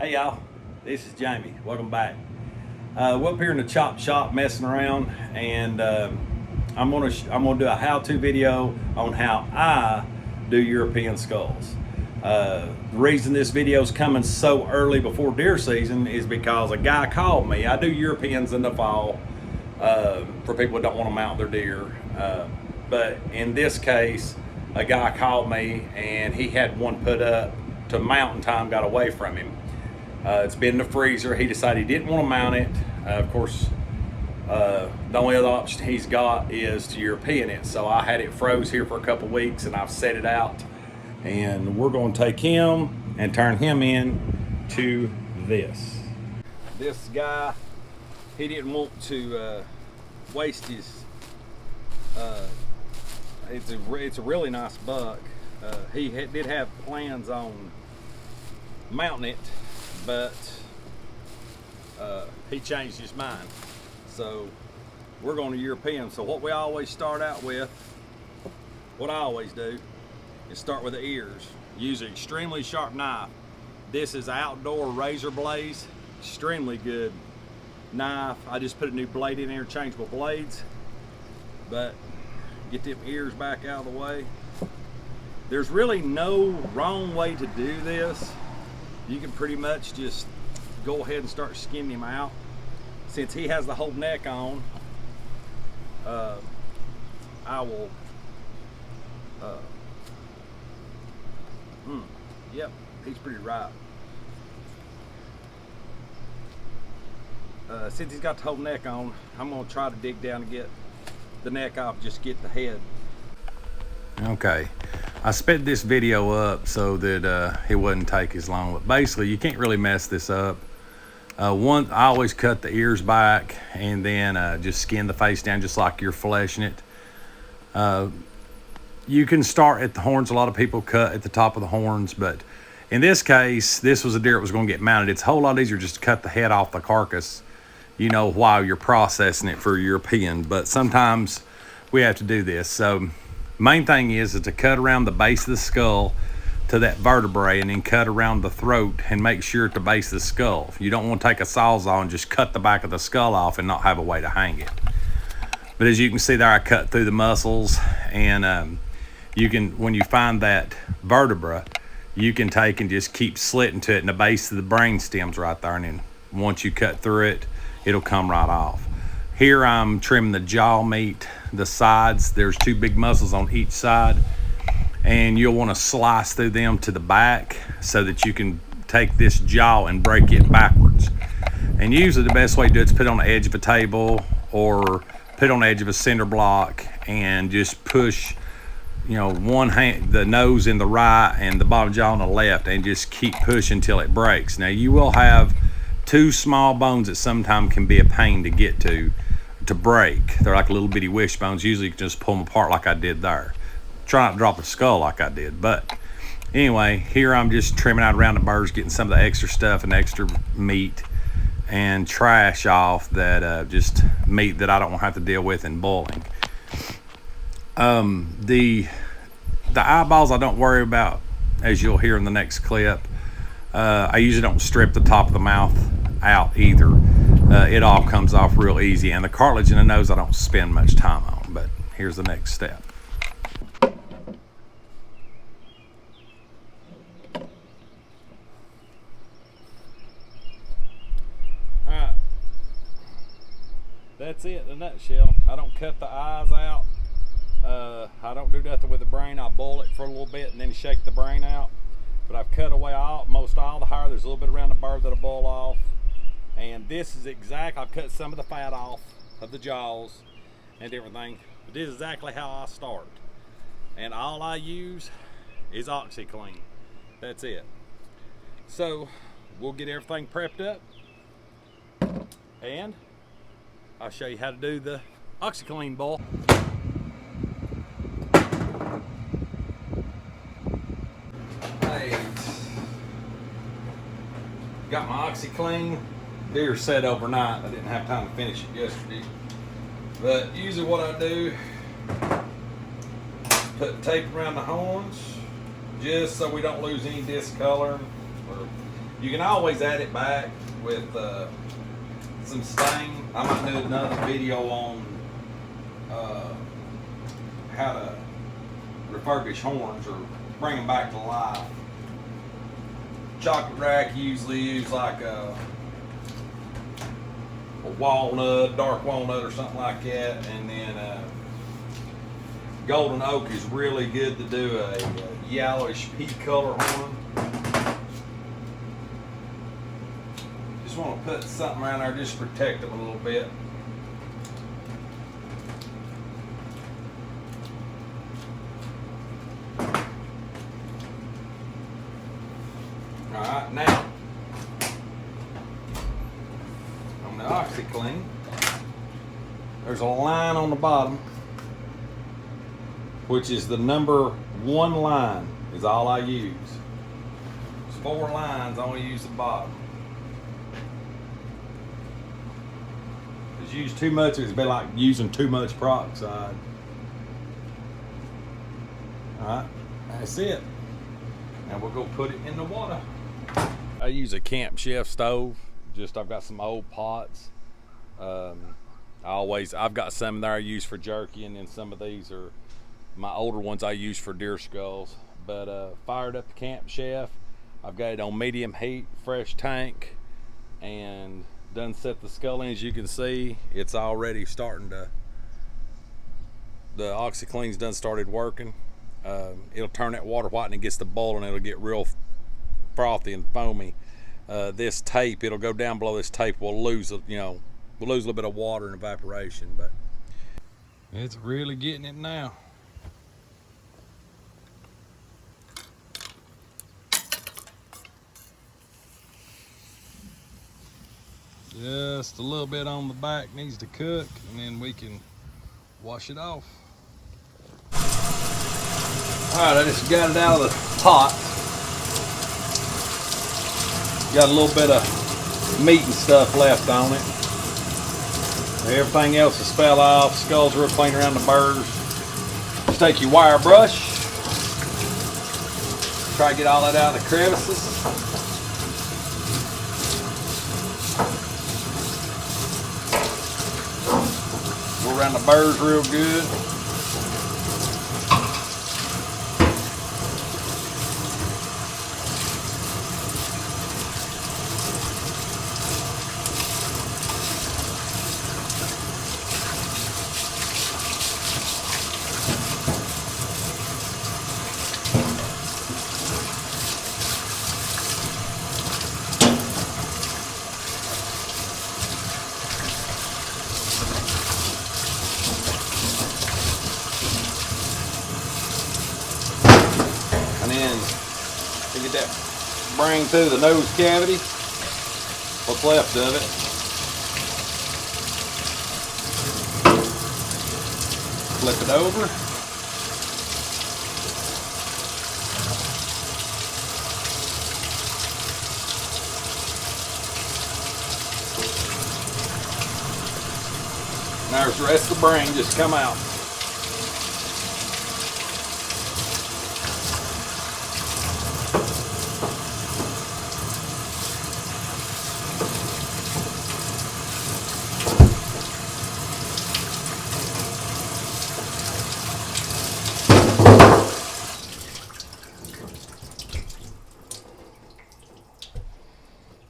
Hey y'all, this is Jamie. Welcome back. We're up here in the chop shop messing around, and I'm gonna do a how-to video on how I do European skulls. The reason this video is coming so early before deer season is because a guy called me. I do Europeans in the fall for people that don't want to mount their deer, but in this case, a guy called me and he had one put up to mountain time got away from him. It's been in the freezer. He decided he didn't want to mount it. Of course, the only other option he's got is to European it. So I had it froze here for a couple weeks and I've set it out. And we're going to take him and turn him in to this. This guy, he didn't want to waste his, it's a really nice buck. He did have plans on mounting it, but he changed his mind. So we're going to European. So what we always start out with, what I always do, is start with the ears. Use an extremely sharp knife. This is outdoor razor blades, extremely good knife. I just put a new blade in, interchangeable blades. But get them ears back out of the way. There's really no wrong way to do this. You can pretty much just go ahead and start skinning him out. Since he has the whole neck on, I will, yep, he's pretty ripe. Since he's got the whole neck on, I'm gonna try to dig down and get the neck off, just get the head. Okay, I sped this video up so that it wouldn't take as long, but basically you can't really mess this up. I always cut the ears back and then just skin the face down just like you're fleshing it. You can start at the horns. A lot of people cut at the top of the horns, but in this case, this was a deer that was going to get mounted. It's a whole lot easier just to cut the head off the carcass, you know, while you're processing it for European, but sometimes we have to do this. So main thing is to cut around the base of the skull to that vertebrae and then cut around the throat and make sure at the base of the skull. You don't want to take a sawzall and just cut the back of the skull off and not have a way to hang it. But as you can see there, I cut through the muscles, and you can, when you find that vertebra, you can take and just keep slitting to it, and the base of the brain stem's right there, and then once you cut through it, it'll come right off. Here I'm trimming the jaw meat, the sides. There's two big muscles on each side, and you'll want to slice through them to the back so that you can take this jaw and break it backwards. And usually the best way to do it is put it on the edge of a table or put it on the edge of a cinder block and just push, you know, one hand, the nose in the right and the bottom jaw on the left, and just keep pushing until it breaks. Now you will have two small bones that sometimes can be a pain to get to break. They're like little bitty wishbones. Usually you can just pull them apart like I did there. Try not to drop a skull like I did. But anyway, here I'm just trimming out around the burrs, getting some of the extra stuff and extra meat and trash off that just meat that I don't have to deal with in boiling. The eyeballs I don't worry about, as you'll hear in the next clip. I usually don't strip the top of the mouth out either. It all comes off real easy, and the cartilage in the nose I don't spend much time on. But here's the next step. Alright, that's it in a nutshell. I don't cut the eyes out. I don't do nothing with the brain. I boil it for a little bit and then shake the brain out. But I've cut away most all the hair. There's a little bit around the bird that I boil off. And this is I've cut some of the fat off of the jaws and everything. But this is exactly how I start. And all I use is OxiClean. That's it. So we'll get everything prepped up, and I'll show you how to do the OxiClean boil. Hey, got my OxiClean. Deer set overnight. I didn't have time to finish it yesterday. But usually what I do, put tape around the horns just so we don't lose any discolor or You can always add it back with some stain. I might do another video on how to refurbish horns or bring them back to life. Chocolate rack usually use like a walnut, dark walnut or something like that, and then golden oak is really good to do a yellowish pea color horn. Just want to put something around there just to protect them a little bit. Alright, now on the OxiClean, there's a line on the bottom, which is the number 1 line, is all I use. There's 4 lines, I only use the bottom. If you use too much, it's be like using too much peroxide. Alright, that's it. Now we'll go put it in the water. I use a Camp Chef stove. I've got some old pots. I've got some there I use for jerky, and then some of these are my older ones I use for deer skulls. But fired up the Camp Chef. I've got it on medium heat, fresh tank, and done set the skull in. As you can see, it's already starting to, the OxiClean's done started working. It'll turn that water white and it gets to boil, and it'll get real frothy and foamy. This tape, it'll go down below this tape. We'll lose a little bit of water and evaporation, but it's really getting it now. Just a little bit on the back needs to cook, and then we can wash it off. Alright, I just got it out of the pot. Got a little bit of meat and stuff left on it. Everything else is fell off. Skull's real clean around the burrs. Just take your wire brush. Try to get all that out of the crevices. Go around the burrs real good. And then to get that brain through the nose cavity, what's left of it. Flip it over. Now there's the rest of the brain just come out.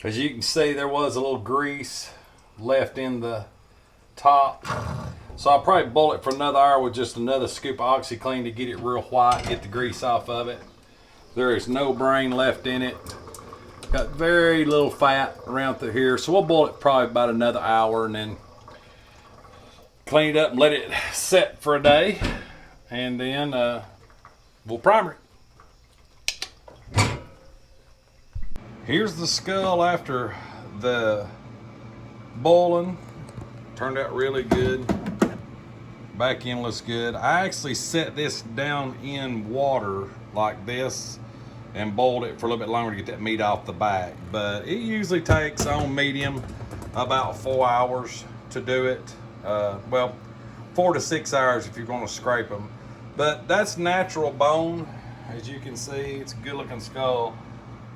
As you can see, there was a little grease left in the top. So I'll probably boil it for another hour with just another scoop of OxiClean to get it real white, get the grease off of it. There is no brain left in it. Got very little fat around through here. So we'll boil it probably about another hour and then clean it up and let it set for a day. And then we'll primer it. Here's the skull after the boiling. Turned out really good. Back end looks good. I actually set this down in water like this and boiled it for a little bit longer to get that meat off the back. But it usually takes on medium about 4 hours to do it. Well, 4 to 6 hours if you're going to scrape them. But that's natural bone. As you can see, it's a good looking skull.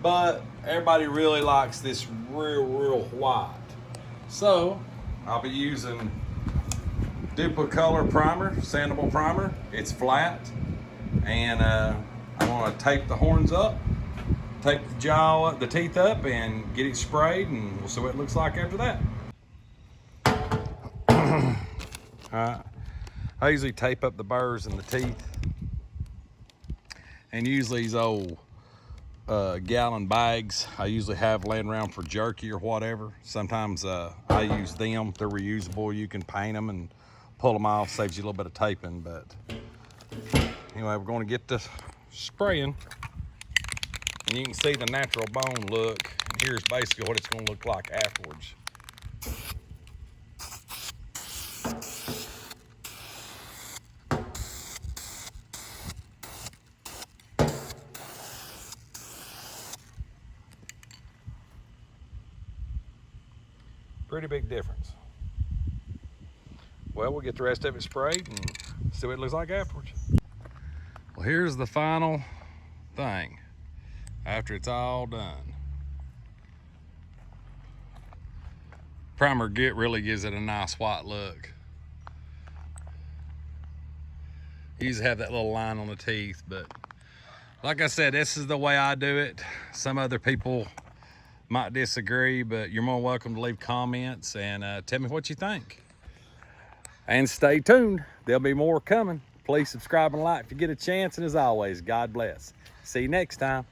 but everybody really likes this real white. So I'll be using Duplicolor primer, sandable primer. It's flat, and I'm gonna tape the horns up, tape the jaw up, the teeth up, and get it sprayed, and we'll see what it looks like after that. I usually tape up the burrs and the teeth, and use these old gallon bags I usually have laying around for jerky or whatever. Sometimes I use them. They're reusable. You can paint them and pull them off, saves you a little bit of taping. But anyway, we're going to get this spraying, and you can see the natural bone look. Here's basically what it's going to look like afterwards. Pretty big difference. Well, we'll get the rest of it sprayed and see what it looks like afterwards. Well, here's the final thing after it's all done. Primer really gives it a nice white look. You usually have that little line on the teeth, but like I said, this is the way I do it. Some other people might disagree, but you're more welcome to leave comments and tell me what you think. And stay tuned. There'll be more coming. Please subscribe and like if you get a chance. And as always, God bless. See you next time.